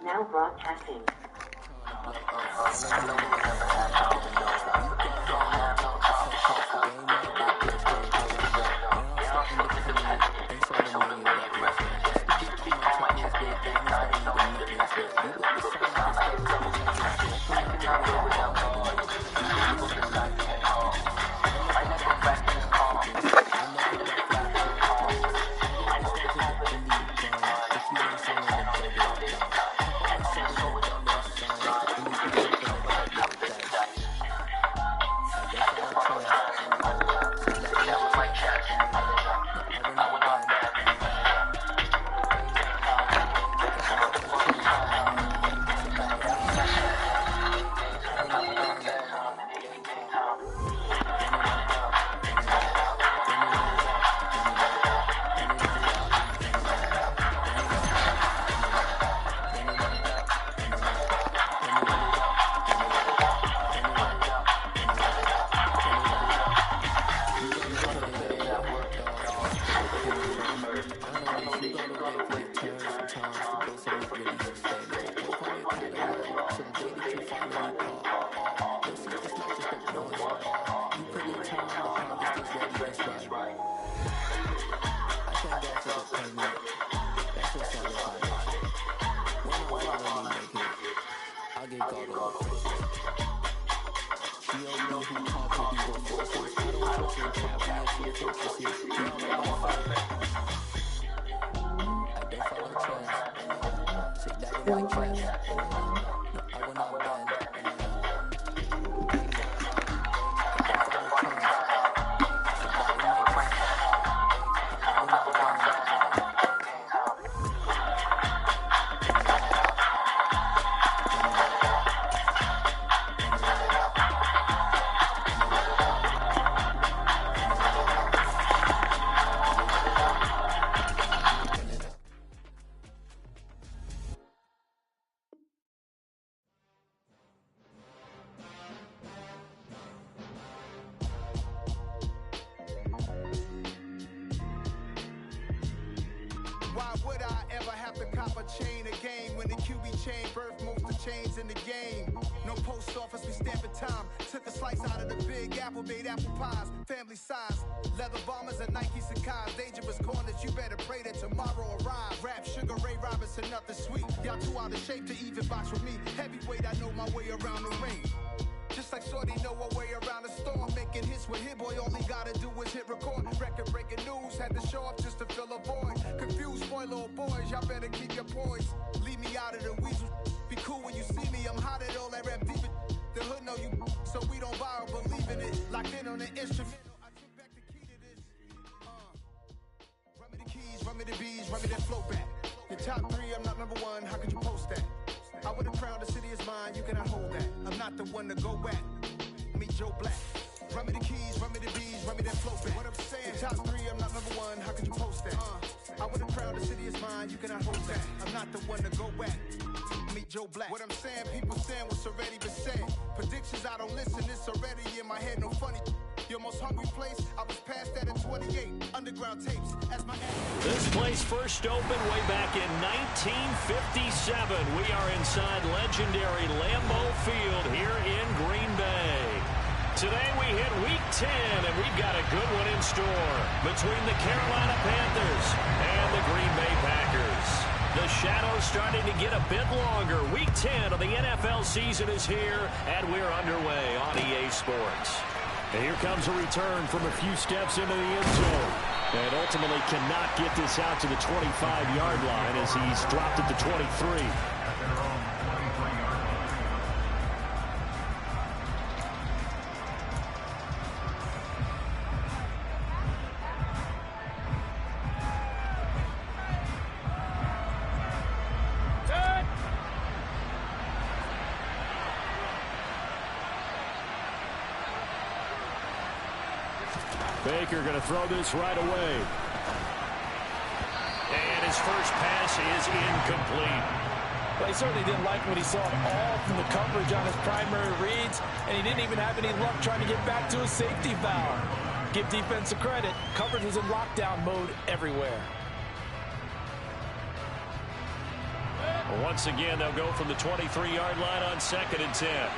Now broadcasting. Why would I ever have to cop a chain again when the QB chain birthed most of the chains in the game? No post office, we stamping time. Took a slice out of the big apple, made apple pies, family size. Leather bombers and Nike Sacai's, dangerous corners, you better pray that tomorrow arrives. Rap, Sugar Ray Robinson, nothing sweet. Y'all too out of shape to even box with me. Heavyweight, I know my way around the ring. Just like Shorty know her way around the storm, making hits with Hit Boy, all he gotta do is hit record. Record breaking news, had to show up just to fill a void. Confused boy, little boys, y'all better keep your poise. Leave me out of the weasel. Be cool when you see me, I'm hot at all that rap deep. The hood know you, so we don't borrow, believe in it. Locked in on the instrumental, I took back the key to this. Run me the keys, run me the bees, run me that flow back. Your top three, I'm not number one, how could you post that? I would've crowned the city is mine, you cannot hold that. I'm not the one to go back. Meet Joe Black. Run me the keys, run me the bees, run me that flow back. What I'm saying, top three, I'm not number one, how could you post that? I would've crowned the city is mine, you cannot hold that. I'm not the one to go back. Meet Joe Black. What I'm saying, people saying what's already been said. Predictions, I don't listen, it's already in my head, no funny. Your most hungry place, I was past that at 28. Underground tapes, as my This place first opened way back in 1957. We are inside legendary Lambeau Field here in Green Bay. Today we hit Week 10, and we've got a good one in store between the Carolina Panthers and the Green Bay Packers. The shadow's starting to get a bit longer. Week 10 of the NFL season is here, and we're underway on EA Sports. And here comes a return from a few steps into the end zone. And ultimately cannot get this out to the 25-yard line as he's dropped at the 23. Baker going to throw this right away. And his first pass is incomplete. Well, he certainly didn't like what he saw all from the coverage on his primary reads, and he didn't even have any luck trying to get back to his safety valve. Give defense a credit. Coverage was in lockdown mode everywhere. Once again, they'll go from the 23-yard line on 2nd and 10.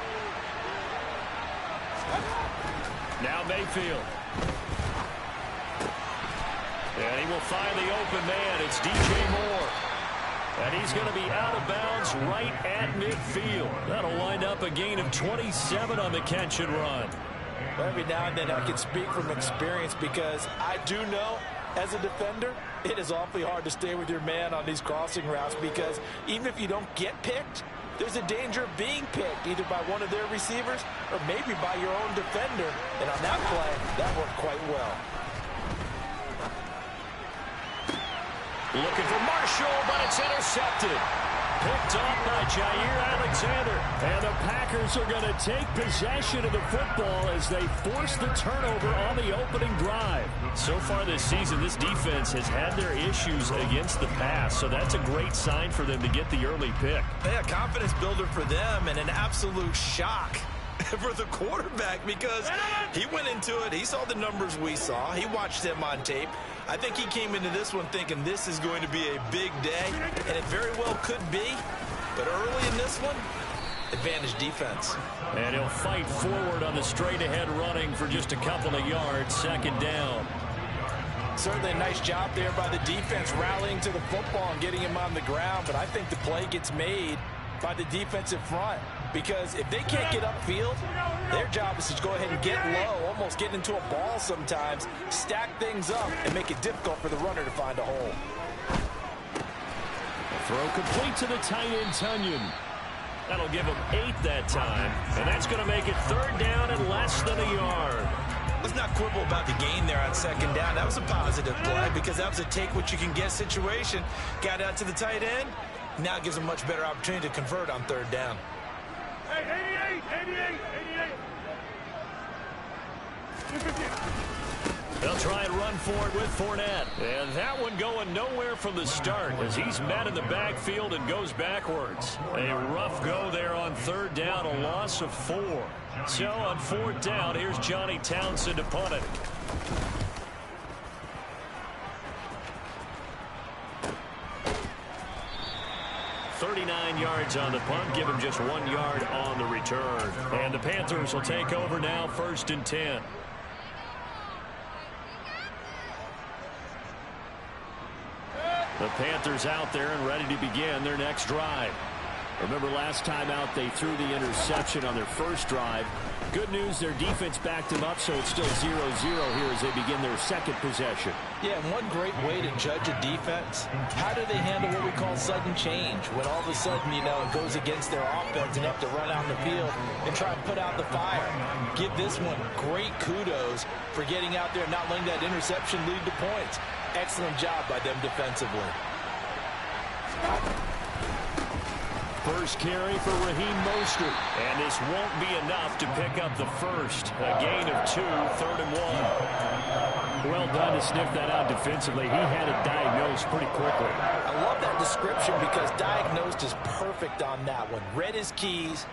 Now Mayfield. And he will find the open man. It's DJ Moore. And he's going to be out of bounds right at midfield. That'll wind up a gain of 27 on the catch and run. Every now and then I can speak from experience because I do know as a defender it is awfully hard to stay with your man on these crossing routes because even if you don't get picked, there's a danger of being picked either by one of their receivers or maybe by your own defender. And on that play, that worked quite well. Looking for Marshall, but it's intercepted. Picked off by Jair Alexander. And the Packers are going to take possession of the football as they force the turnover on the opening drive. So far this season, this defense has had their issues against the pass, so that's a great sign for them to get the early pick. Yeah, confidence builder for them and an absolute shock for the quarterback because he went into it. He saw the numbers we saw. He watched them on tape. I think he came into this one thinking this is going to be a big day, and it very well could be. But early in this one, advantage defense. And he'll fight forward on the straight-ahead running for just a couple of yards, 2nd down. Certainly a nice job there by the defense rallying to the football and getting him on the ground. But I think the play gets made by the defensive front because if they can't get upfield, their job is to go ahead and get low, almost get into a ball sometimes, stack things up, and make it difficult for the runner to find a hole. Throw complete to the tight end, Tunyon. That'll give him 8 that time, and that's going to make it 3rd down and less than a yard. Let's not quibble about the gain there on 2nd down. That was a positive play because that was a take-what-you-can-get situation. Got out to the tight end. Now it gives a much better opportunity to convert on 3rd down. Hey, 88. They'll try and run for it with Fournette. And that one going nowhere from the start as he's met in the backfield and goes backwards. A rough go there on 3rd down, a loss of 4. So on 4th down, here's Johnny Townsend to punt it. .39 yards on the punt, give him just 1 yard on the return. And the Panthers will take over now, 1st and 10. The Panthers out there and ready to begin their next drive. Remember last time out they threw the interception on their first drive. Good news, their defense backed them up, so it's still 0-0 here as they begin their 2nd possession. Yeah, and one great way to judge a defense, how do they handle what we call sudden change? When all of a sudden, you know, it goes against their offense and they have to run out in the field and try and put out the fire. Give this one great kudos for getting out there and not letting that interception lead to points. Excellent job by them defensively. First carry for Raheem Mostert. And this won't be enough to pick up the first. A gain of 2, 3rd and 1. Well done to sniff that out defensively. He had it diagnosed pretty quickly. I love that description because diagnosed is perfect on that one. Read his keys,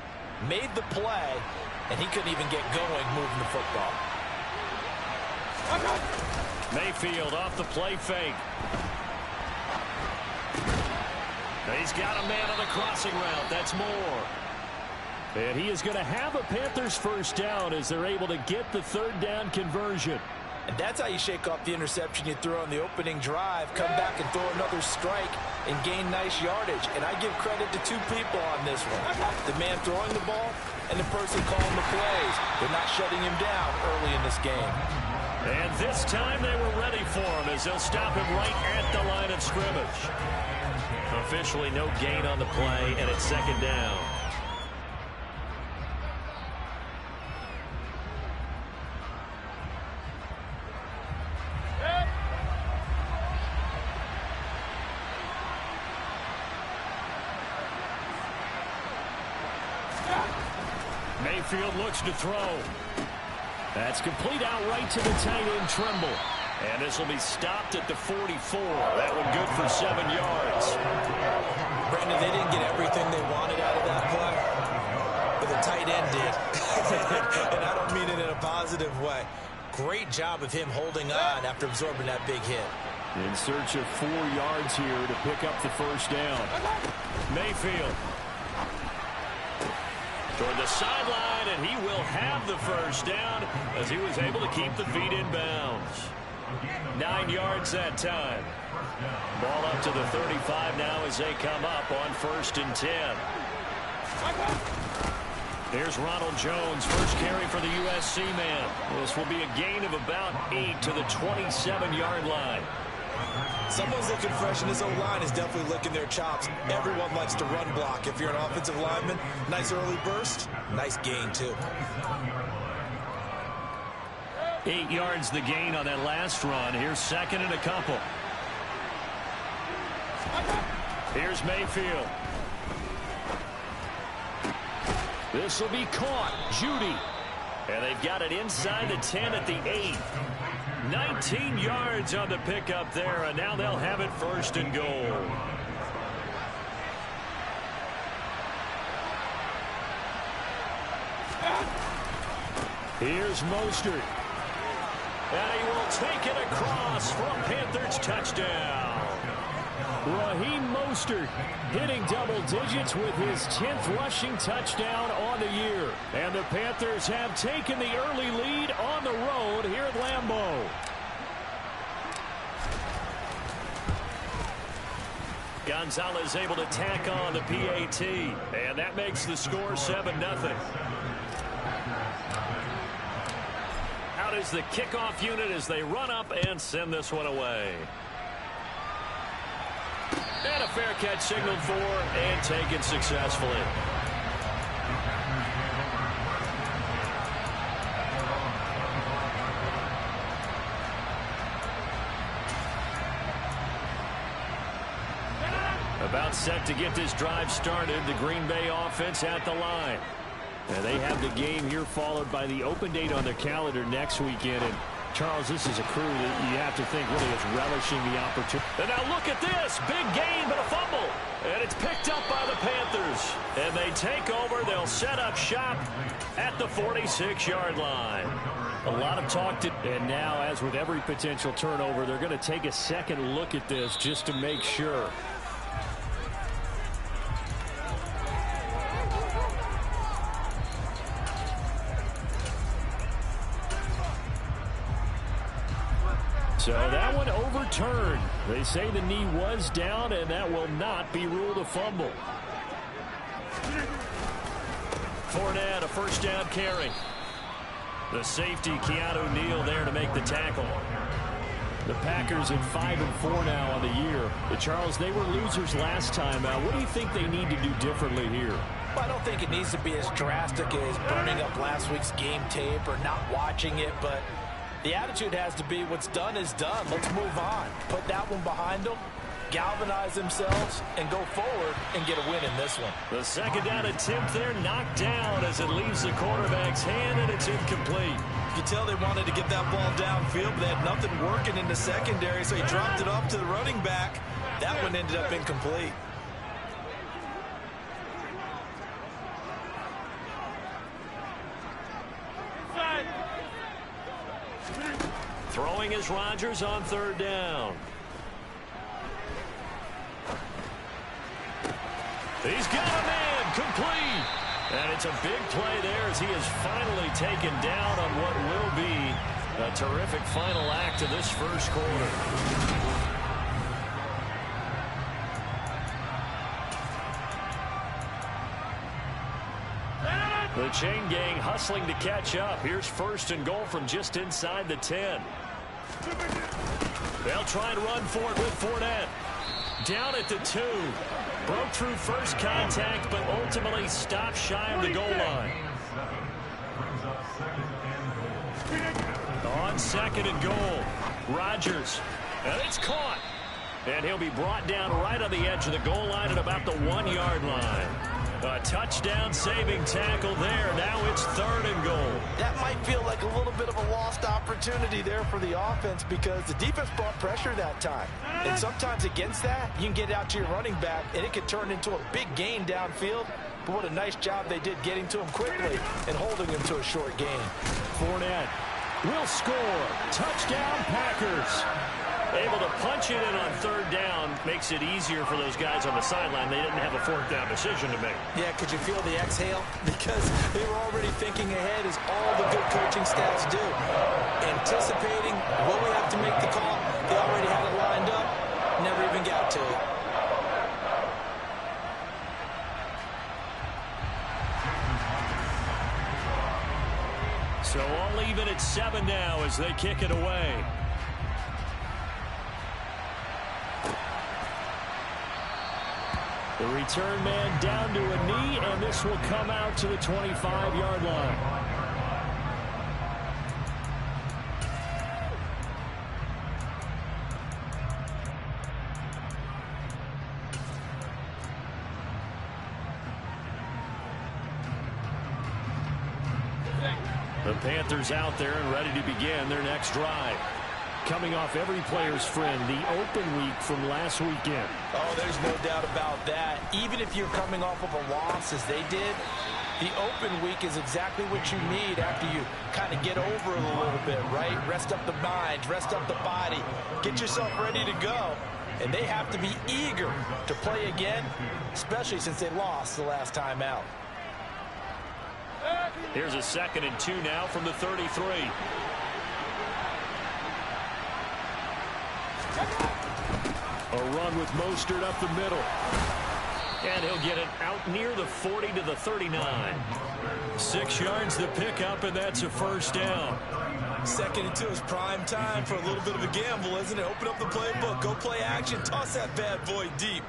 made the play, and he couldn't even get going moving the football. Mayfield off the play fake. He's got a man on the crossing route. That's Moore. And he is going to have a Panthers first down as they're able to get the 3rd down conversion. And that's how you shake off the interception you throw on the opening drive, come back and throw another strike and gain nice yardage. And I give credit to 2 people on this one. The man throwing the ball and the person calling the plays. They're not shutting him down early in this game. And this time they were ready for him as they'll stop him right at the line of scrimmage. Officially no gain on the play, and it's 2nd down. Mayfield looks to throw. That's complete out right to the tight end, Trimble. And this will be stopped at the 44. That one good for 7 yards. Brandon, they didn't get everything they wanted out of that play, but the tight end did. And I don't mean it in a positive way. Great job of him holding on after absorbing that big hit. In search of 4 yards here to pick up the first down. Mayfield. Toward the sideline, and he will have the first down as he was able to keep the feet in bounds. 9 yards that time. Ball up to the 35 now as they come up on 1st and 10. Here's Ronald Jones, first carry for the USC man. This will be a gain of about 8 to the 27-yard line. Someone's looking fresh, and this O-line is definitely licking their chops. Everyone likes to run block. If you're an offensive lineman, nice early burst, nice gain too. 8 yards the gain on that last run. Here's 2nd and a couple. Here's Mayfield. This will be caught. Judy. And they've got it inside the 10 at the 8. 19 yards on the pickup there, and now they'll have it 1st and goal. Here's Mostert. And he will take it across for a Panthers touchdown. Raheem Mostert hitting double digits with his 10th rushing touchdown on the year. And the Panthers have taken the early lead on the road here at Lambeau. Gonzalez able to tack on the PAT. And that makes the score 7-0. Out is the kickoff unit as they run up and send this one away. And a fair catch signaled for and taken successfully. About set to get this drive started. The Green Bay offense at the line. And they have the game here followed by the open date on their calendar next weekend. And Charles, this is a crew that you have to think really is relishing the opportunity. And now look at this. Big gain, but a fumble. And it's picked up by the Panthers. And they take over. They'll set up shop at the 46-yard line. A lot of talk. And now, as with every potential turnover, they're going to take a second look at this just to make sure. So that one overturned. They say the knee was down, and that will not be ruled a fumble. Fournette, a first down carry. The safety, Keanu Neal, there to make the tackle. The Packers at 5-4 now on the year. Charles, they were losers last time out. What do you think they need to do differently here? Well, I don't think it needs to be as drastic as burning up last week's game tape or not watching it, but the attitude has to be what's done is done. Let's move on. Put that one behind them, galvanize themselves, and go forward and get a win in this one. The second down attempt there knocked down as it leaves the quarterback's hand, and it's incomplete. You can tell they wanted to get that ball downfield, but they had nothing working in the secondary, so he dropped it off to the running back. That one ended up incomplete. Throwing is Rodgers on third down. He's got a man, complete. And it's a big play there as he is finally taken down on what will be a terrific final act of this first quarter. The chain gang hustling to catch up. Here's 1st and goal from just inside the 10. They'll try and run for it with Fournette. Down at the 2. Broke through first contact, but ultimately stopped shy of the goal line. On 2nd and goal, Rodgers. And it's caught. And he'll be brought down right on the edge of the goal line at about the 1-yard line. A touchdown saving tackle there. Now it's 3rd and goal. That might feel like a little bit of a lost opportunity there for the offense because the defense brought pressure that time. And sometimes against that, you can get out to your running back, and it can turn into a big gain downfield. But what a nice job they did getting to him quickly and holding him to a short gain. Fournette will score. Touchdown, Packers. Able to punch it in on third down makes it easier for those guys on the sideline. They didn't have a fourth down decision to make. Yeah, could you feel the exhale? Because they were already thinking ahead, as all the good coaching staffs do. Anticipating, will we have to make the call? They already had it lined up, never even got to it. So all even at 7 now as they kick it away. The return man down to a knee, and this will come out to the 25-yard line. The Panthers out there and ready to begin their next drive. Coming off every player's friend, the open week from last weekend. Oh, there's no doubt about that. Even if you're coming off of a loss as they did, the open week is exactly what you need after you kind of get over it a little bit, right? Rest up the mind, rest up the body, get yourself ready to go. And they have to be eager to play again, especially since they lost the last time out. Here's a 2nd and 2 now from the 33. A run with Mostert up the middle. And he'll get it out near the 40 to the 39. 6 yards the pickup, and that's a first down. 2nd and 2 is prime time for a little bit of a gamble, isn't it? Open up the playbook, go play action, toss that bad boy deep.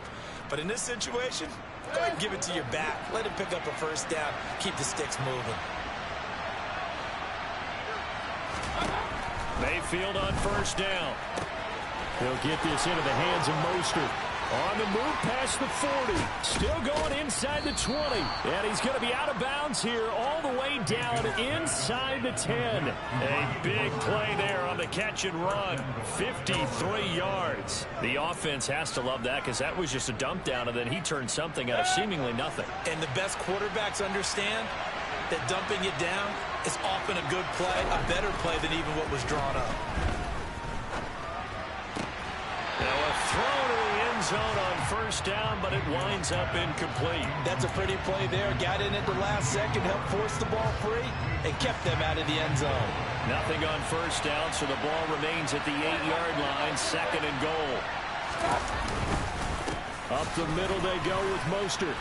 But in this situation, go ahead and give it to your back. Let him pick up a first down. Keep the sticks moving. Mayfield on first down. He'll get this into the hands of Mostert. On the move past the 40. Still going inside the 20. And he's going to be out of bounds here all the way down inside the 10. A big play there on the catch and run. 53 yards. The offense has to love that because that was just a dump down, and then he turned something out of seemingly nothing. And the best quarterbacks understand that dumping it down is often a good play, a better play than even what was drawn up. Now a throw to the end zone on first down, but it winds up incomplete. That's a pretty play there. Got in at the last second, helped force the ball free, and kept them out of the end zone. Nothing on first down, so the ball remains at the 8-yard line, 2nd and goal. Up the middle they go with Mostert.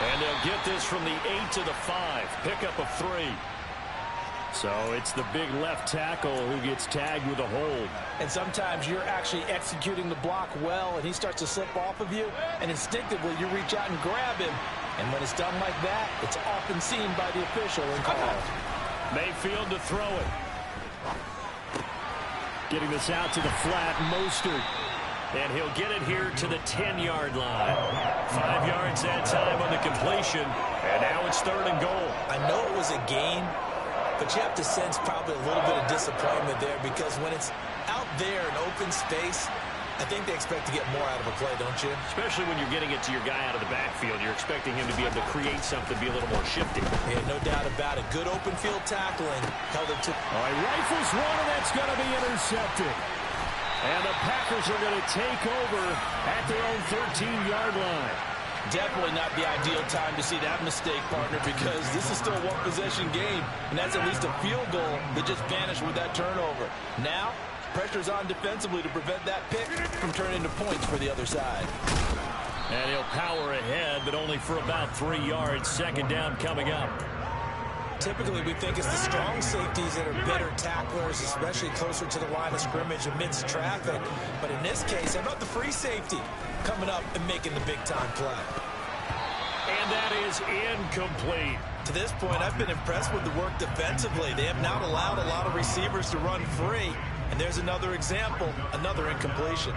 And they'll get this from the 8 to the 5. Pickup of 3. So it's the big left tackle who gets tagged with a hold. And sometimes you're actually executing the block well, and he starts to slip off of you, and instinctively you reach out and grab him. And when it's done like that, it's often seen by the official and called. Mayfield to throw it. Getting this out to the flat, Mostert. And he'll get it here to the 10-yard line. 5 yards that time on the completion. And now it's 3rd and goal. I know it was a gain, but you have to sense probably a little bit of disappointment there, because when it's out there in open space, I think they expect to get more out of a play, don't you? Especially when you're getting it to your guy out of the backfield. You're expecting him to be able to create something, be a little more shifty. Yeah, no doubt about it. Good open field tackling. Held it to... All right, rifles one, and that's going to be intercepted. And the Packers are going to take over at their own 13-yard line. Definitely not the ideal time to see that mistake, partner, because this is still a one-possession game, and that's at least a field goal that just vanished with that turnover. Now, pressure's on defensively to prevent that pick from turning into points for the other side. And he'll power ahead, but only for about 3 yards. 2nd down coming up. Typically, we think it's the strong safeties that are better tacklers, especially closer to the line of scrimmage amidst traffic. But in this case, how about the free safety coming up and making the big-time play? And that is incomplete. To this point, I've been impressed with the work defensively. They have not allowed a lot of receivers to run free. And there's another example, another incompletion.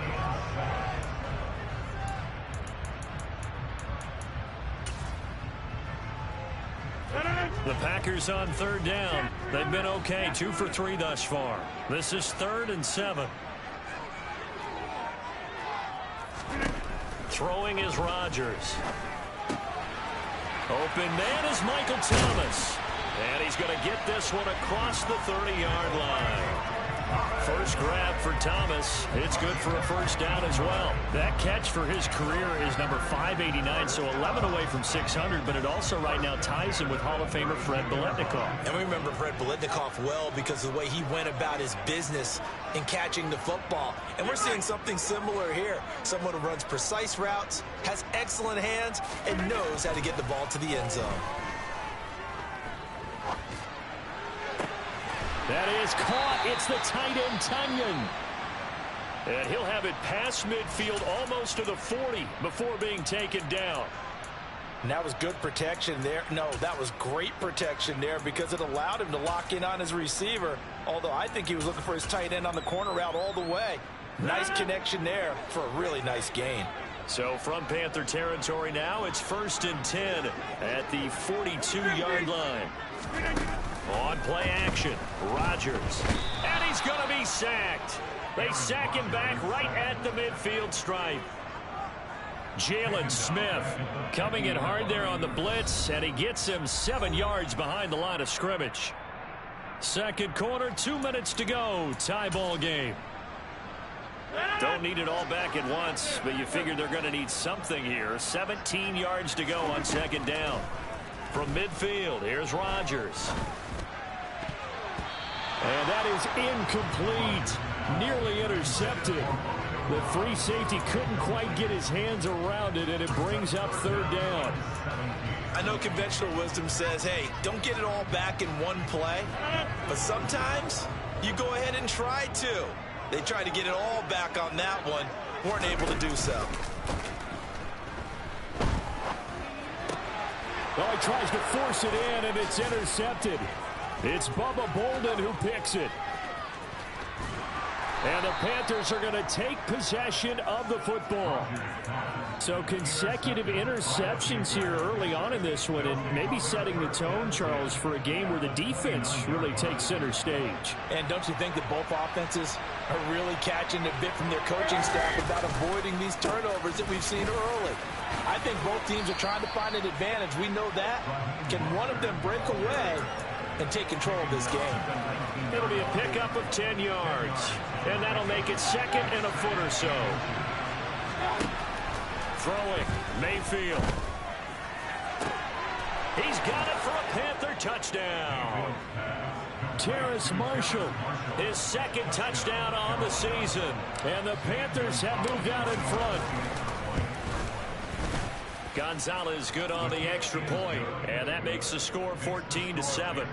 The Packers on 3rd down. They've been okay, 2 for 3 thus far. This is 3rd and 7. Throwing is Rodgers. Open man is Michael Thomas. And he's going to get this one across the 30-yard line. First grab for Thomas. It's good for a first down as well. That catch for his career is number 589, so 11 away from 600, but it also right now ties him with Hall of Famer Fred Biletnikoff. And we remember Fred Biletnikoff well because of the way he went about his business in catching the football. And we're seeing something similar here. Someone who runs precise routes, has excellent hands, and knows how to get the ball to the end zone. That is caught. It's the tight end, Tunyon. And he'll have it past midfield almost to the 40 before being taken down. And that was good protection there. No, that was great protection there because it allowed him to lock in on his receiver. Although I think he was looking for his tight end on the corner route all the way. Nice connection there for a really nice gain. So from Panther territory now, it's 1st and 10 at the 42-yard line. On play action, Rodgers. And he's going to be sacked. They sack him back right at the midfield stripe. Jalen Smith coming in hard there on the blitz, and he gets him 7 yards behind the line of scrimmage. Second quarter, 2 minutes to go. Tie ball game. Don't need it all back at once, but you figure they're going to need something here. 17 yards to go on second down. From midfield, here's Rodgers. And that is incomplete. Nearly intercepted. The free safety couldn't quite get his hands around it, and it brings up third down. I know conventional wisdom says, hey, don't get it all back in one play. But sometimes you go ahead and try to. They tried to get it all back on that one. Weren't able to do so. Well, he tries to force it in, and it's intercepted. It's Bubba Bolden who picks it. And the Panthers are going to take possession of the football. So consecutive interceptions here early on in this one, and maybe setting the tone, Charles, for a game where the defense really takes center stage. And don't you think that both offenses are really catching a bit from their coaching staff about avoiding these turnovers that we've seen early? I think both teams are trying to find an advantage. We know that. Can one of them break away and take control of this game? It'll be a pickup of 10 yards. And that'll make it second and a foot or so. Throwing, Mayfield. He's got it for a Panther touchdown. Terrace Marshall, his second touchdown on the season. And the Panthers have moved out in front. Gonzalez good on the extra point, and that makes the score 14-7.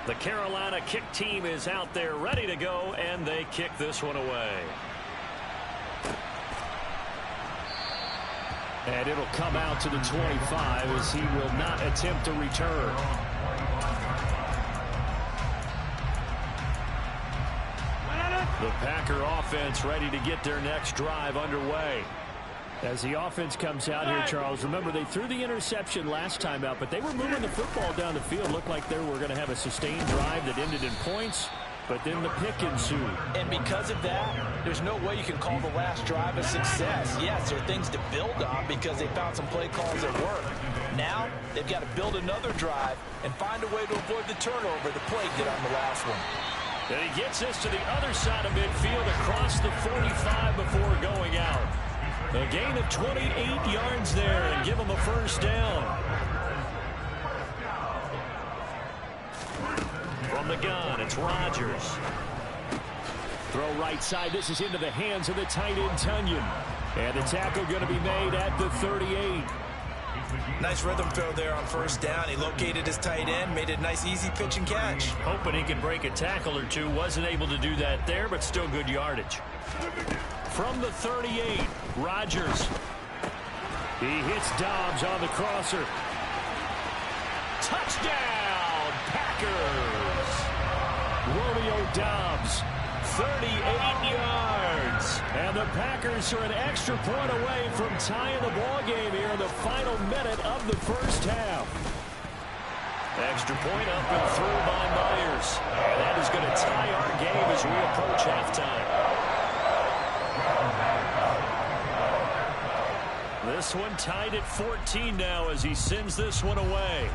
The Carolina kick team is out there ready to go, and they kick this one away. And it'll come out to the 25 as he will not attempt a return. The Packer offense ready to get their next drive underway. As the offense comes out here, Charles, remember they threw the interception last time out, but they were moving the football down the field. Looked like they were going to have a sustained drive that ended in points, but then the pick ensued. And because of that, there's no way you can call the last drive a success. Yes, there are things to build on because they found some play calls that work. Now, they've got to build another drive and find a way to avoid the turnover the play did on the last one. And he gets us to the other side of midfield across the 45 before going out. A gain of 28 yards there and give him a first down. From the gun, it's Rodgers. Throw right side. This is into the hands of the tight end, Tunyon. And the tackle going to be made at the 38. Nice rhythm throw there on first down. He located his tight end, made a nice easy pitch and catch. Hoping he could break a tackle or two. Wasn't able to do that there, but still good yardage. From the 38, Rodgers. He hits Dobbs on the crosser. Touchdown, Packers. Romeo Dobbs, 38 yards. And the Packers are an extra point away from tying the ball game here in the final minute of the first half. Extra point up and through by Myers. And that is going to tie our game as we approach halftime. This one tied at 14 now as he sends this one away.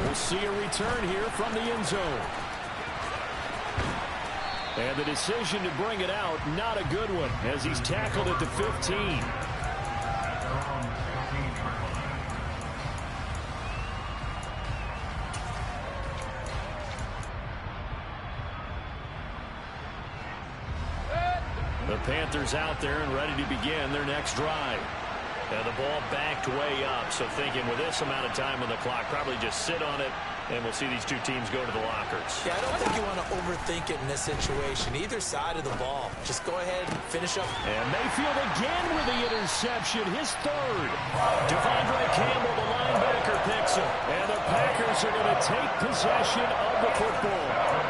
We'll see a return here from the end zone. And the decision to bring it out, not a good one, as he's tackled at the 15. The Panthers out there and ready to begin their next drive. And the ball backed way up, so thinking with this amount of time on the clock, probably just sit on it, and we'll see these two teams go to the lockers. Yeah, I don't think you want to overthink it in this situation. Either side of the ball. Just go ahead and finish up. And Mayfield again with the interception, his third. Devondre Campbell, the linebacker, picks him. And the Packers are going to take possession of the football.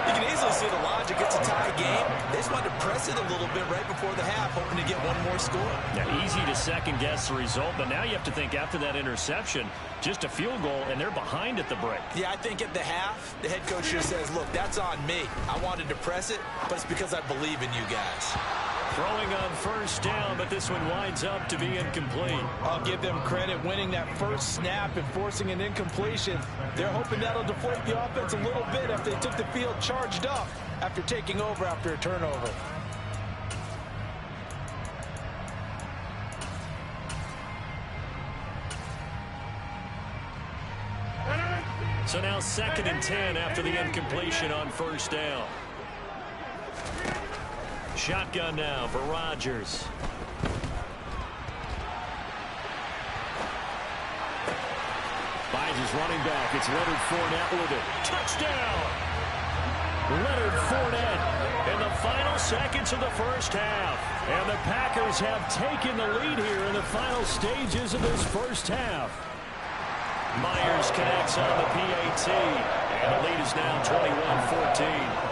You can easily see the logic. It's a tie game. They just wanted to press it a little bit right before the half, hoping to get one more score. Yeah, easy to second-guess the result, but now you have to think after that interception, just a field goal, and they're behind at the break. Yeah, I think at the half, the head coach just says, look, that's on me. I wanted to press it, but it's because I believe in you guys. Throwing on first down, but this one winds up to be incomplete. I'll give them credit winning that first snap and forcing an incompletion. They're hoping that'll deflate the offense a little bit after they took the field charged up after taking over after a turnover. So now 2nd and 10 after the incompletion on first down. Shotgun now for Rodgers. Finds his running back. It's Leonard Fournette with it. Touchdown! Leonard Fournette in the final seconds of the first half. And the Packers have taken the lead here in the final stages of this first half. Myers connects on the PAT. And the lead is now 21-14.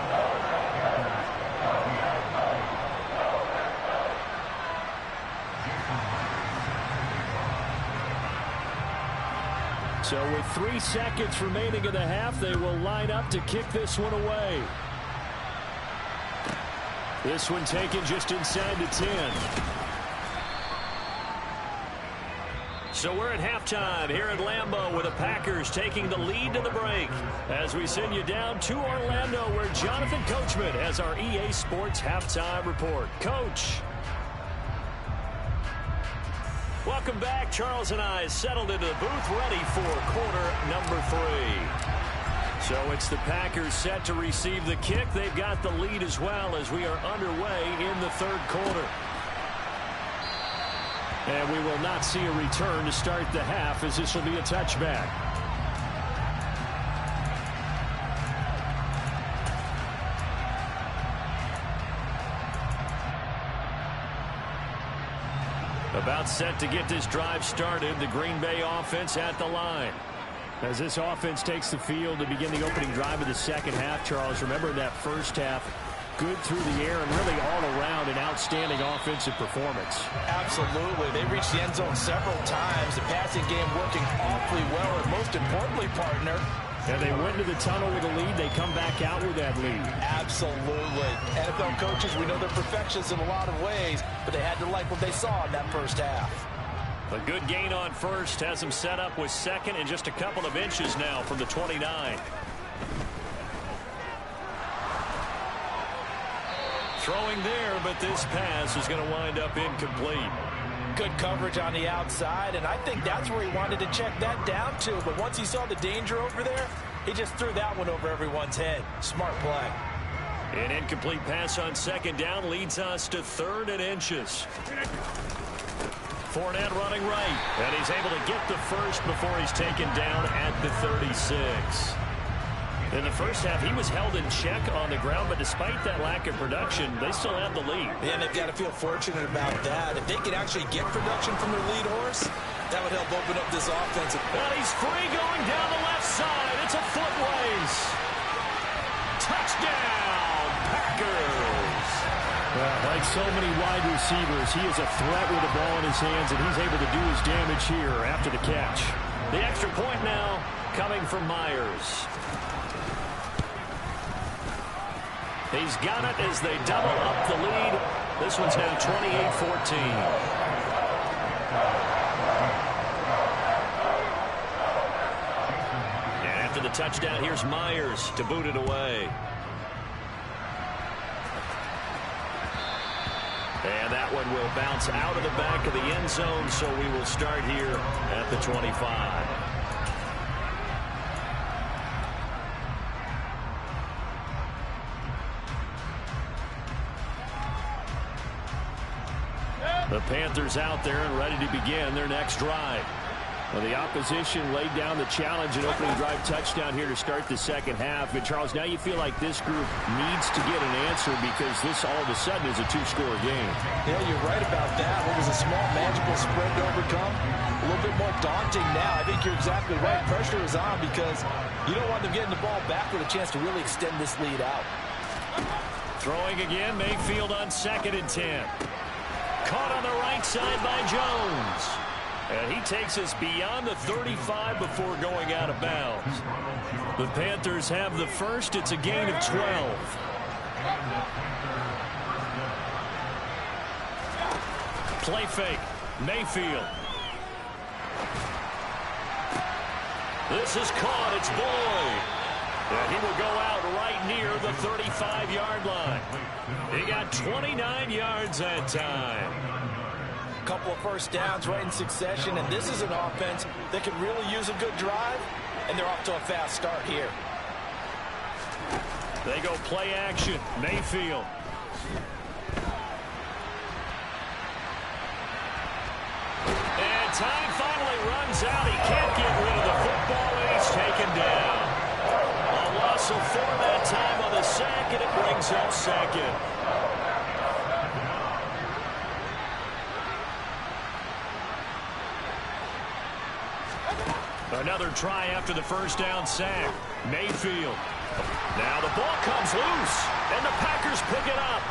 So with 3 seconds remaining in the half, they will line up to kick this one away. This one taken just inside the 10. So we're at halftime here at Lambeau with the Packers taking the lead to the break. As we send you down to Orlando where Jonathan Coachman has our EA Sports halftime report. Coach. Welcome back. Charles and I settled into the booth ready for quarter number 3. So it's the Packers set to receive the kick. They've got the lead as well as we are underway in the 3rd quarter. And we will not see a return to start the half as this will be a touchback. About set to get this drive started, the Green Bay offense at the line. As this offense takes the field to begin the opening drive of the second half, Charles, remember that first half, good through the air and really all around an outstanding offensive performance. Absolutely. They reached the end zone several times. The passing game working awfully well, and most importantly, partner, and they went to the tunnel with a lead. They come back out with that lead. Absolutely. NFL coaches, we know they're perfectionists in a lot of ways, but they had to like what they saw in that first half. A good gain on first has them set up with 2nd and just a couple of inches now from the 29. Throwing there, but this pass is going to wind up incomplete. Good coverage on the outside, and I think that's where he wanted to check that down to. But once he saw the danger over there, he just threw that one over everyone's head. Smart play. An incomplete pass on 2nd down leads us to 3rd and inches. Fournette running right, and he's able to get the first before he's taken down at the 36. In the first half, he was held in check on the ground, but despite that lack of production, they still have the lead. Yeah, and they've got to feel fortunate about that. If they could actually get production from their lead horse, that would help open up this offense. And he's free going down the left side. It's a foot race. Touchdown, Packers. Like so many wide receivers, he is a threat with the ball in his hands, and he's able to do his damage here after the catch. The extra point now coming from Myers. He's got it as they double up the lead. This one's now 28-14. And after the touchdown, here's Myers to boot it away. And that one will bounce out of the back of the end zone, so we will start here at the 25. The Panthers out there and ready to begin their next drive. Well, the opposition laid down the challenge and opening drive touchdown here to start the second half. And, Charles, now you feel like this group needs to get an answer because this all of a sudden is a two-score game. Yeah, you're right about that. It was a small, magical spread to overcome. A little bit more daunting now. I think you're exactly right. Pressure is on because you don't want them getting the ball back with a chance to really extend this lead out. Throwing again, Mayfield on 2nd and 10. Caught on the right side by Jones. And he takes us beyond the 35 before going out of bounds. The Panthers have the first. It's a gain of 12. Play fake. Mayfield. This is caught. It's Boyd. And he will go out right near the 35-yard line. He got 29 yards that time. Couple of first downs right in succession, and this is an offense that could really use a good drive, and they're off to a fast start here. They go play action. Mayfield. And time finally runs out. He can't get rid of the football, and he's taken down. A loss of 4 that time on the sack, and it brings up 2nd. Another try after the first down sack. Mayfield. Now the ball comes loose, and the Packers pick it up.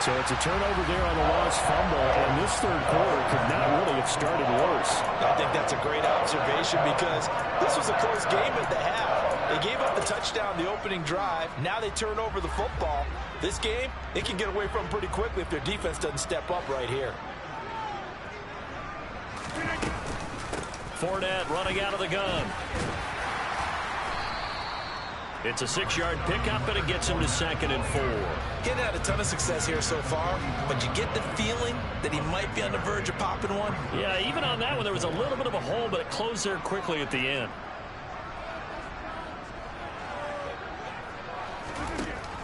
So it's a turnover there on the lost fumble, and this third quarter could not really have started worse. I think that's a great observation because this was a close game at the half. They gave up the touchdown the opening drive. Now they turn over the football. This game, they can get away from pretty quickly if their defense doesn't step up right here. Fournette running out of the gun. It's a 6-yard pickup, and it gets him to 2nd and 4. Getting had a ton of success here so far, but you get the feeling that he might be on the verge of popping one. Yeah, even on that one, there was a little bit of a hole, but it closed there quickly at the end.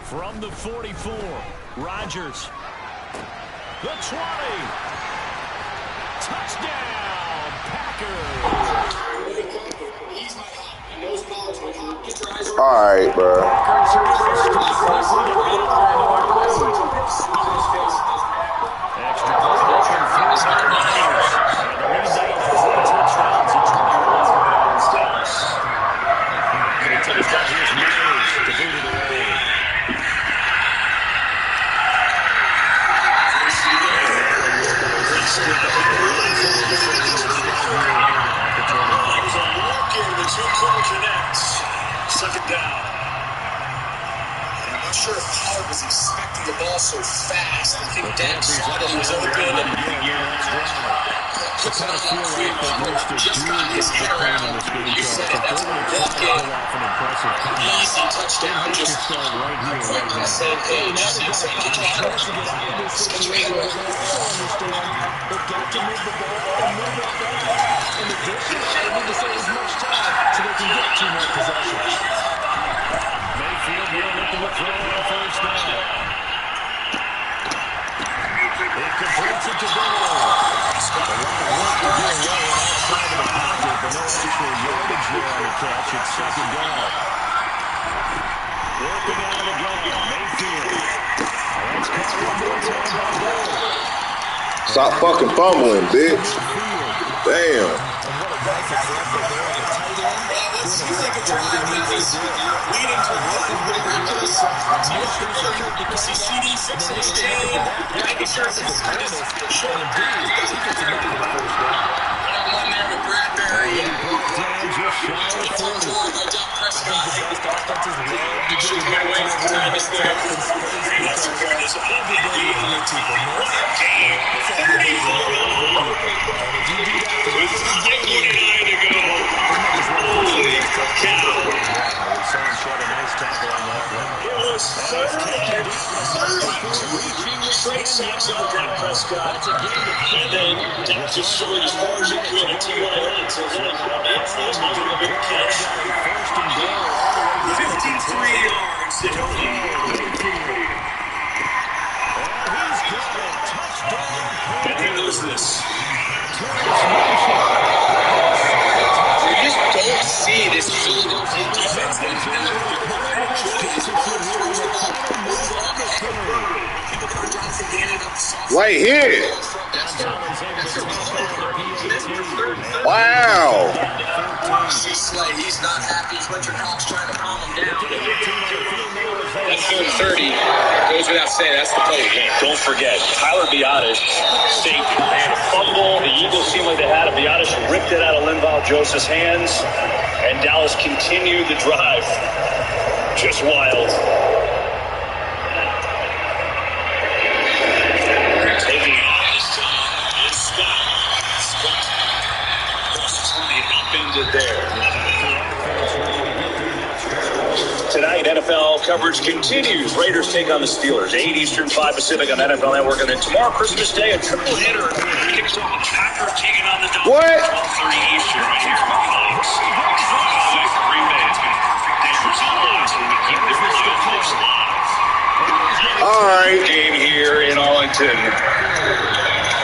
From the 44, Rodgers. The 20. Touchdown, Packers. All right, bro. Second down. And I'm not sure if Pollard was expecting the ball so fast. I think Dan saw that he was open and puts it on quick. Pollard just got his head around. You said it. That's a walk-in. Easy touchdown. Just quick on the same page. And so Pollard scheduled to go. They've got to move the ball and move it fast. In addition, they need to save as much time so they can get 2 more possessions. Mayfield will look to throw on first down. It completes it to Burrow. A lot of work to do away outside of the pocket, but no actual yardage there on the catch. It's 2nd down. Working out of the gun, Mayfield. That's caught one more time by Burrow. Stop fucking fumbling, bitch. Damn. And what a nice example there on the tight end. seems like a drive that was leading to one miraculous touchdown. You see CD fixing his chain, making sure he's short back. One there with Bradbury. Just shy of 40. Prescott. The best offenses love to get it back to the line. This there. That's a good as every day of new people. What a game. 34 yards. And if you do that the rest of the game, 5:49 to go. Holy cow. Someone shot a nice tackle on that one. It was 30. Straight sacks on Dak Prescott. And then Dak just threw it as far as he could at T.Y. So then, that's a big catch. 53 yards to go. And who knows this? You just don't see this Philadelphia defense. Right here. Wow. See Slay, he's not happy. Fletcher Cox trying to calm him down. That third 30 goes without saying. That's the play game. Don't forget, Tyler Biadasz safety. They had a fumble. The Eagles seemed like they had it. Biadasz ripped it out of Linval Joseph's hands, and Dallas continued the drive. Just wild. Taking off this time. It's Scott. Cross 20 up into there. Tonight, NFL coverage continues. Raiders take on the Steelers. 8 Eastern, 5 Pacific on NFL Network. And then tomorrow, Christmas Day, a triple hitter kicks off the Packers taking on the Dolphins. What? 12:30 Eastern right here from Fox. Green Bay, it's been a perfect day for Zolans, and we keep their playoffs live. All right. Game here in Arlington.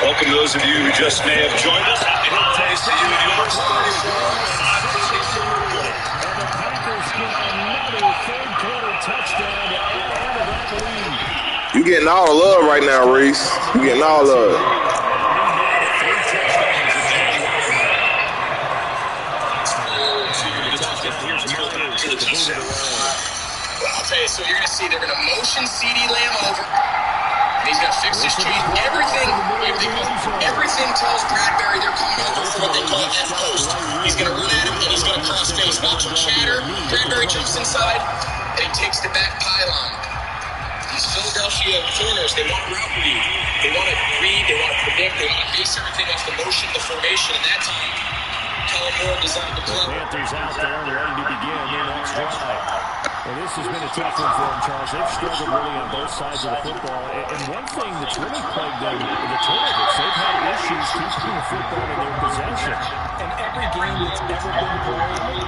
Welcome those of you who just may have joined us. Happy holidays to you and yours. You getting all the love right now, Reese. You getting all the love. I'll tell you, so you're going to see they're going to motion CD Lamb over. And he's going to fix his tree. Everything tells Bradbury they're coming over for what they call F post. He's going to run at him, and he's going to cross face. Watch him chatter. Bradbury jumps inside, and he takes the back pylon. These Philadelphia corners, they want route read. They want to read, they want to predict, they want to base everything off the motion, the formation. And that time, Kellen Moore designed the play. Panthers out there and ready to begin their next drive. Well, this has been a tough one for them, Charles. They've struggled really on both sides of the football. And one thing that's really plagued them, the turnovers. They've had issues keeping the football in their possession. And every game that's ever been played,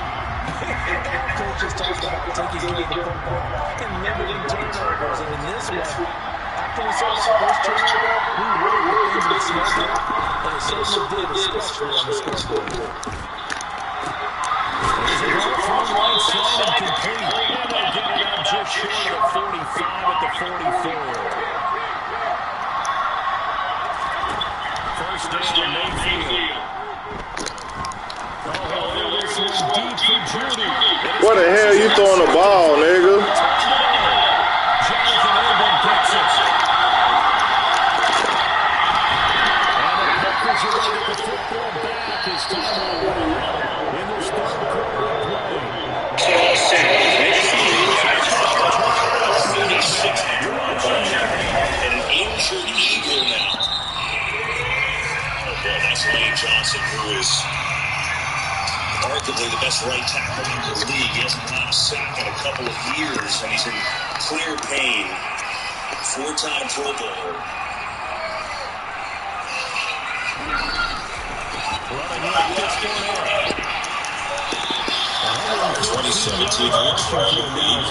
coaches talk about taking care of the football and limiting turnovers. And in this one, after we saw that first turnover, we really were things would slow down. And it certainly did, especially on the scoreboard. There's a roll from the right side and complete. And they get it out just short of the 45 at the 44. First down, Mayfield. Where the hell you throwing the ball, nigga? Jonathan Abram gets it. And the Packers are ready to get the football back as time will run in this third quarter of play. And an injured Eagle now. Okay, that's Lane Johnson, who is arguably the best right tackle in the league. He hasn't had a sack in a couple of years, and he's in clear pain. 4-time Pro Bowler. Running right this one 2017 All-Pro league.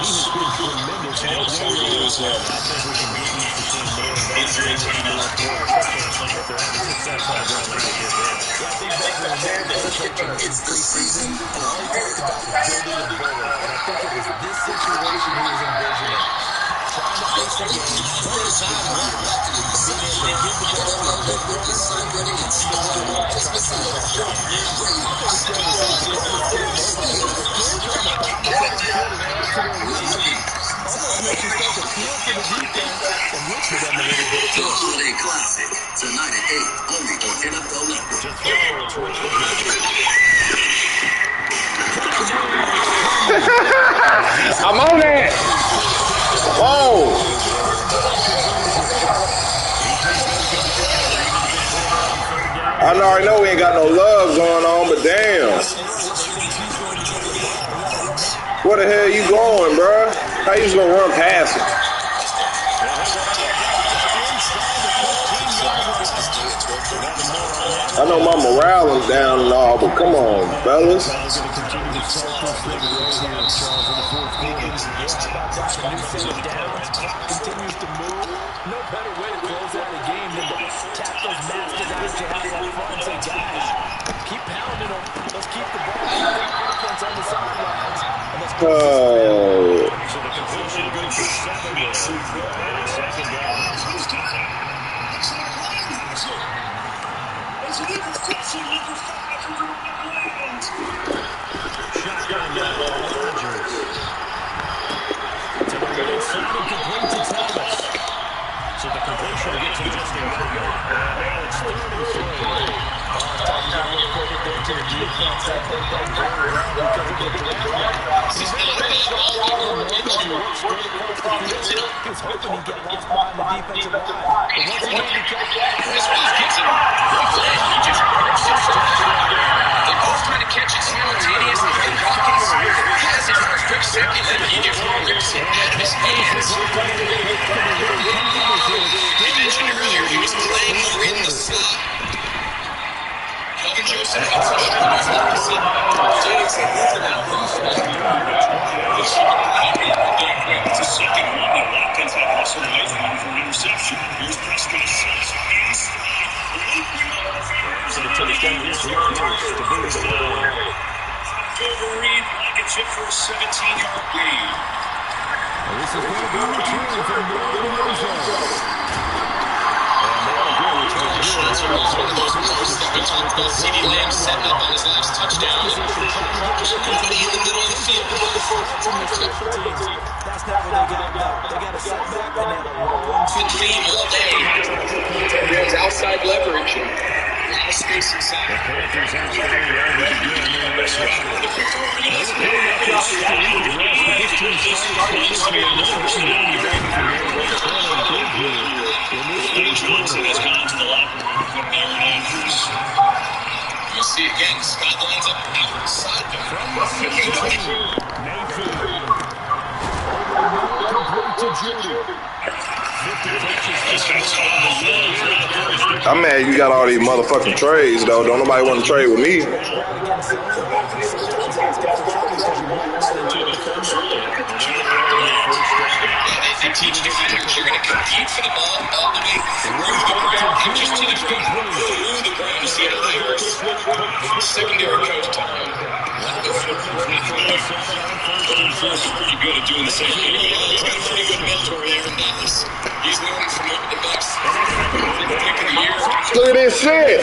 10 total goes in. Injury came out. It's the season, and all he talked about was building a bowl. And I think it was this situation he was envisioning. Trying to fix the game, first time around, being able to get the ball to the rookie, celebrating and trying to I'm on that. Whoa. I already know we ain't got no love going on, but damn. Where the hell you going, bro? How you just gonna run past it? I know my morale is down and all, but come on, fellas. Continues to move. No better way to close out a game than to tap those master guys you have up front and say, guys, keep pounding them. Let's keep the ball. Keep the offense on the sidelines. And let's go. So the completion goes to 7 with second down. Shotgun now, Rodgers. To the right side and complete to Thomas. So the completion gets him just a yard. And now it's 3rd and 3. Credit there to the defense. They played that very well because of the draft. He's been a bit strong because he worked straight across the field. He was hoping he'd get lost behind the defensive line. But once he made the catch, this one gets him. He just burst his touchdown. They both try to catch it simultaneously. And Hawkins has his perfect second, and he just rips it out of his hands. I mentioned earlier he was playing more in the slot. Joseph has a shot. He's not the same. It's a second one. The Watkins had hustled away from him for an interception. Here's Prescott. So the touchdown is yours to bring it along. Wolverine gets it for a 17-yard gain. This is going to be a return from the CeeDee Lamb setting up on his last touchdown. Nobody in the middle of the field. That's not what they got now. They got a setback and they have a long Theme all day. It's outside leverage. A lot of space inside. The Panthers out there again. Johnson has gone to the locker room for Aaron Andrews. You see again, Scott lines up outside the I'm mad you got all these motherfucking trades, though. Don't nobody want to trade with me. They teach defenders you're going to compete for the ball all the way through the ground and just to the ground. Through the ground is the other secondary coach time. Pretty good at doing the same thing. He's got a pretty good mentor there in Dallas. He's known from the best pick of the year. Look at this shit.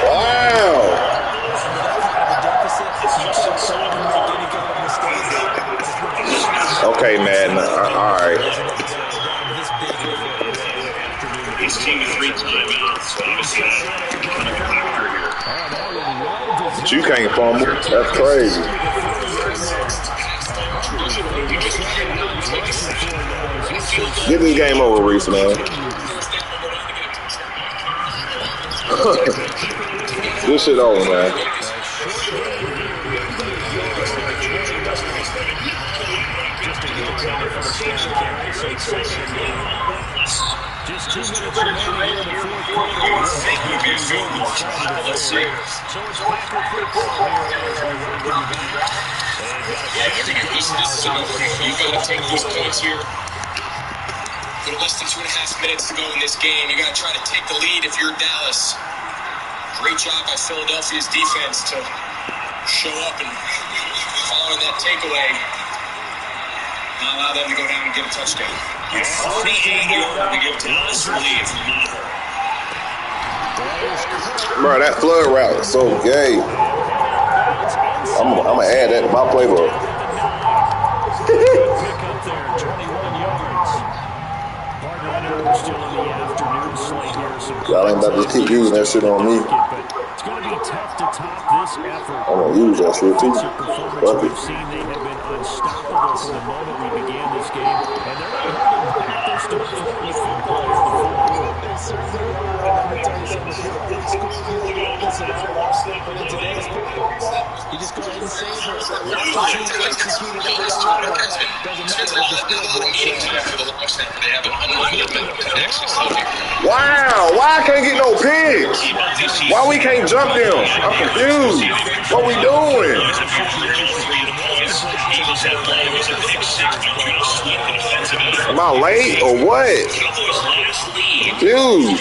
Wow. Okay, man. All right. His team with 3 timeouts. Obviously, kind of factor here. But you can't fumble. That's crazy. Get this game over, Reese, man. This shit over, man. Just 2 minutes remaining in the fourth quarter. Let's see. So it's Packer football here as we welcome you back. This is you got to take these points here. With less than 2.5 minutes to go in this game, you got to try to take the lead if you're Dallas. Great job by Philadelphia's defense to show up and following that takeaway. Not allow them to go down and get a touchdown. 48-yard to give Dallas the lead. Bro, that flood route is so gay. I'm gonna add that to my playbook. Y'all ain't about to keep using that shit on me. It's going to be tough top this effort. I'm gonna use that shit too. Offensive performance we've seen, they have been unstoppable from the moment we began this game, and they're not holding back. They're still throwing the football here in the fourth quarter. They certainly are. And let me tell you something. If you're a big school, you don't want this at all. But in today's football, you just go ahead and savor it. Watch the team execute at every level. Doesn't matter what the scoreboard says. Wow, why I can't get no pigs? Why we can't jump them? I'm confused. What we doing? Am I late or what? Dude.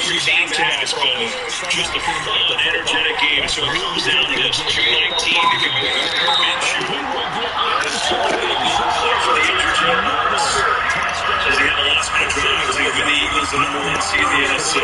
Just a fun, energetic game. So it comes down to this. 219, if you win the bench, for the injured Jaguars. Says he had a last minute drive to give the Eagles the number 1 seed in the NFC.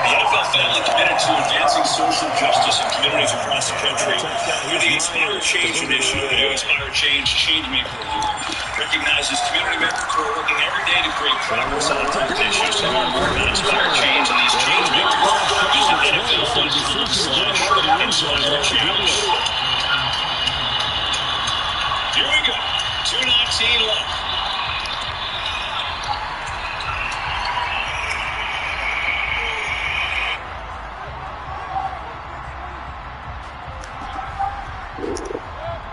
The NFL family committed to advancing social justice in communities across the country through the Inspire Change initiative. The new Inspire Change Changemaker Award recognizes community members who are working every day to create progress on important issues. Inspire Change and these changemakers visit NFL.com/inspire-change. Here we go. 2:19 left.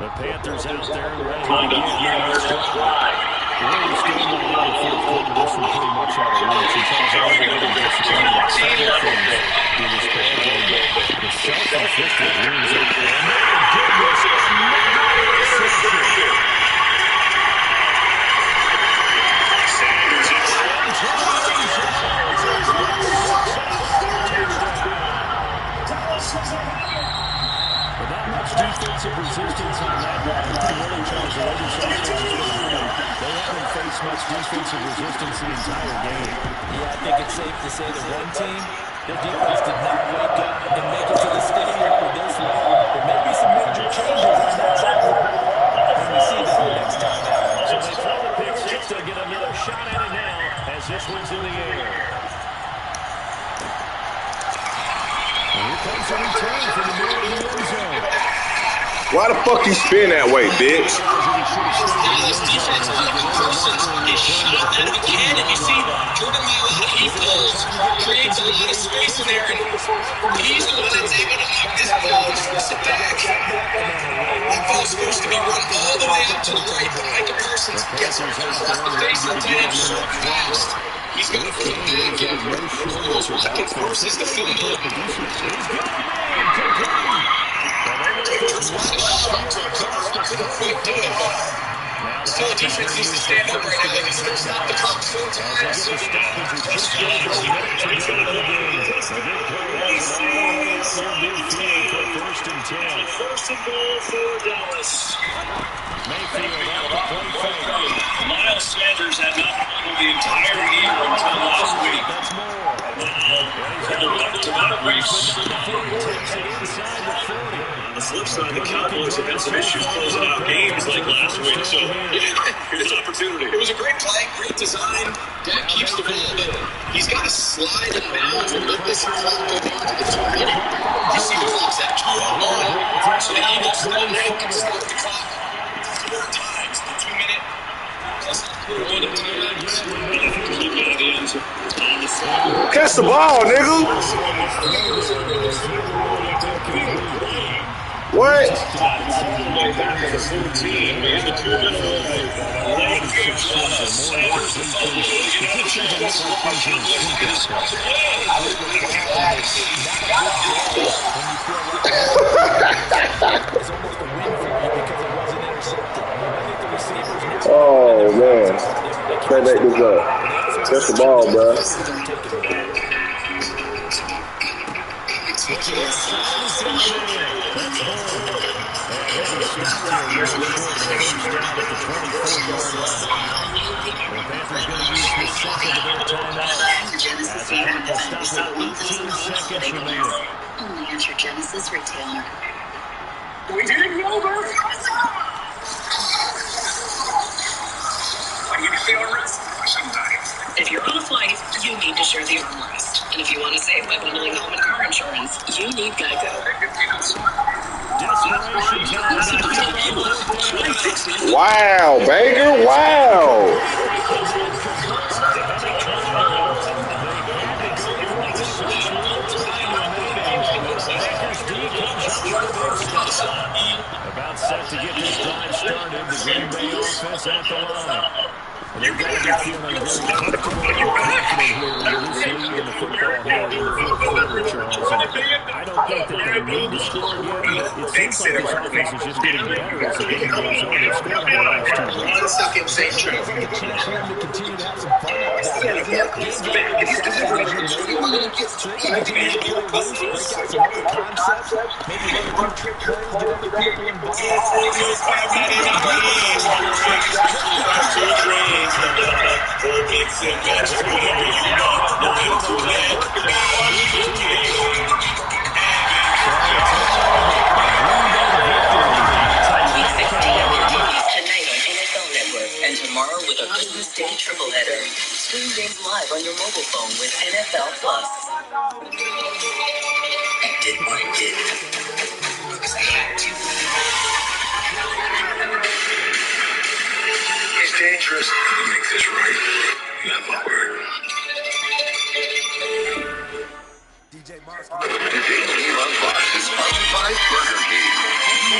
The Panthers out there and ready to begin. Warriors still in the fourth quarter. This one pretty much out of reach. He tells everybody to just about several things in this ball game. The self-inflicted wounds. Oh, my goodness. Another interception. Not much defensive resistance on that one. Really, Charles, the other side is going to win. They haven't faced much defensive resistance the entire game. Yeah, I think it's safe to say that one team, their defense did not wake up and make it to the stadium for this long. There may be some major changes on that side of the ball when we see them next time out. So they throw the pick six. They'll get another shot at it now as this one's in the air. Here comes a return from the middle of the end zone. Why the fuck you spin that way, bitch? Dallas defense is looking person. They shot out of the can, and you see Jordan Love, he pulls, creates a lot of space in there, and he's the one that's able to knock this ball and force it back. That ball's supposed to be run all the way out to the right, but Micah Parsons gets off the face of the edge so fast. He's got to flip back and almost Micah forces the fumble. So the defense needs to stand up right now because there's not the clock full time. So first and goal for Dallas. Miles Sanders had not played the entire year until last week. On the flip side, the Cowboys have had some issues closing out games like last week, so here's an opportunity. It was a great play, great design. Dak keeps the ball, but he's got to slide it bounds and let this clock go down to the 2 minute. You see the clock's at 2:01, so the Eagles still now can start the clock 4 times. The 2 minute plus one at times. Catch the ball, nigga. What? Oh, man. Can't make this up. Catch the ball, bro. Only at your Genesis retailer. We did it, Wilbur! What do you the armrest? Sometimes. If you're on a flight, you need to share the armrest. And if you want to save by bundling home and car insurance, you need Geico. Desperation time. Wow, Baker, wow. About set to get this drive started. The Green Bay offense at the line. They've got to be feeling very comfortable and confident here with this lead in the football here in the fourth quarter, Charles. And I don't think that they need to score again, but it seems like this offense is just getting better as the game goes on. They've scored on the last two drives. A chance for them to continue to have some fun out there. So they can continue to play loose, break out some other concepts, maybe run a few trick plays, get other people involved. And tomorrow with a Christmas Day triple header. Stream games live on your mobile phone with NFL Plus. I did what I did because I had to. It's dangerous. I'll make this right. You have my word. DJ Monster. DJ Love Box is sponsored by Burger King.